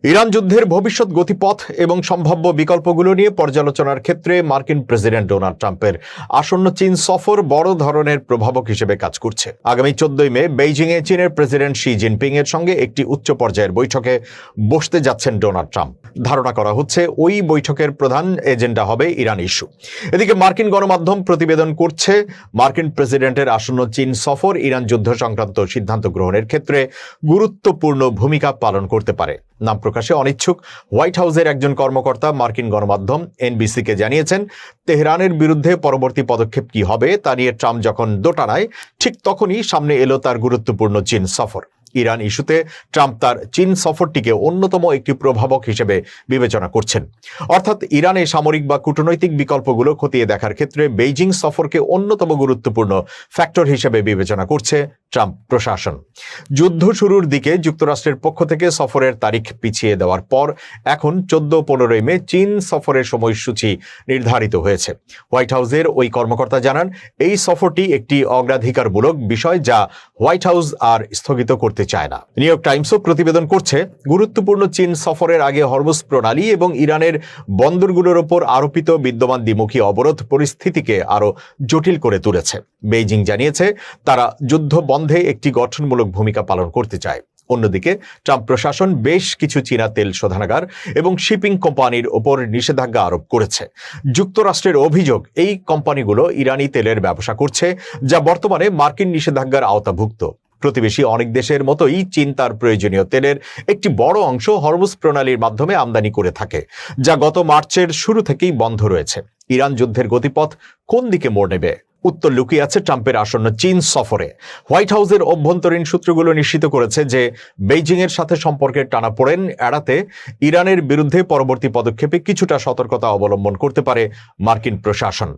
Iran যুদ্ধের ভবিষ্যৎ গতিপথ এবং সম্ভাব্য বিকল্পগুলো নিয়ে পর্যালোচনার ক্ষেত্রে মার্কিন প্রেসিডেন্ট ডোনাল্ড ট্রাম্পের আসন্ন চীন সফর বড় ধরনের প্রভাবক হিসেবে কাজ করছে। আগামী 14 মে বেইজিংয়ে চীনের প্রেসিডেন্ট শি জিনপিং এর সঙ্গে একটি উচ্চ পর্যায়ের বৈঠকে বসতে যাচ্ছেন ডোনাল্ড ট্রাম্প। ধারণা করা হচ্ছে ওই বৈঠকের প্রধান এজেন্ডা হবে ইরান ইস্যু। এদিকে মার্কিন গণমাধ্যম প্রতিবেদন করছে, মার্কিন প্রেসিডেন্টের আসন্ন চীন সফর ইরান যুদ্ধ সংক্রান্ত সিদ্ধান্ত গ্রহণের ক্ষেত্রে গুরুত্বপূর্ণ ভূমিকা পালন করতে পারে। নাম প্রকাশে অনিচ্ছুক হোয়াইট হাউসের একজন কর্মকর্তা মার্কিন গণমাধ্যম এনবিসিকে জানিয়েছেন, তেহরানের বিরুদ্ধে পরবর্তী পদক্ষেপ কি হবে তা নিয়ে ট্রাম্প যখন দোটানায়, ঠিক তখনই সামনে এলো তার গুরুত্বপূর্ণ চীন সফর। ইরান ইস্যুতে ট্রাম্প তার চীন সফরটিকে অন্যতম একটি প্রভাবক হিসেবে বিবেচনা করছেন। অর্থাৎ ইরানে সামরিক বা কূটনৈতিক বিকল্পগুলো খতিয়ে দেখার ক্ষেত্রে বেইজিং সফরকে অন্যতম গুরুত্বপূর্ণ ফ্যাক্টর হিসেবে বিবেচনা করছে ট্রাম্প প্রশাসন। যুদ্ধ শুরুর দিকে যুক্তরাষ্ট্রের পক্ষ থেকে সফরের তারিখ পিছিয়ে দেওয়ার পর এখন 14-15 মে চীন সফরের সময়সূচি নির্ধারিত হয়েছে। হোয়াইট হাউসের ওই কর্মকর্তা জানান, এই সফরটি একটি অগ্রাধিকারমূলক বিষয় যা হোয়াইট হাউস আর স্থগিত করতে চায় না। নিউ ইয়র্ক টাইমসও প্রতিবেদন করছে, গুরুত্বপূর্ণ চীন সফরের আগে হরমুজ প্রণালী এবং ইরানের বন্দরগুলোর ওপর আরোপিত বিদ্যমান দ্বিমুখী অবরোধ পরিস্থিতিকে আরো জটিল করে তুলেছে। বেইজিং জানিয়েছে তারা যুদ্ধ বন্ধে একটি গঠনমূলক ভূমিকা পালন করতে চায়। অন্যদিকে ট্রাম্প প্রশাসন বেশ কিছু চীনা তেল শোধনাগার এবং শিপিং কোম্পানির ওপর নিষেধাজ্ঞা আরোপ করেছে। যুক্তরাষ্ট্রের অভিযোগ, এই কোম্পানিগুলো ইরানি তেলের ব্যবসা করছে, যা বর্তমানে মার্কিন নিষেধাজ্ঞার আওতাভুক্ত। প্রতিবেশী অনেক দেশের মতোই চীন তার প্রয়োজনীয় তেলের একটি বড় অংশ হরমুজ প্রণালীর মাধ্যমে আমদানি করে থাকে, যা গত মার্চের শুরু থেকেই বন্ধ রয়েছে। ইরান যুদ্ধের গতিপথ কোন দিকে মোড় নেবে, উত্তর লুকিয়ে আছে ট্রাম্পের আসন্ন চীন সফরে। হোয়াইট হাউসের অভ্যন্তরীণ সূত্রগুলো নিশ্চিত করেছে যে বেইজিংয়ের সাথে সম্পর্কের টানাপোড়েন এড়াতে ইরানের বিরুদ্ধে পরবর্তী পদক্ষেপে কিছুটা সতর্কতা অবলম্বন করতে পারে মার্কিন প্রশাসন।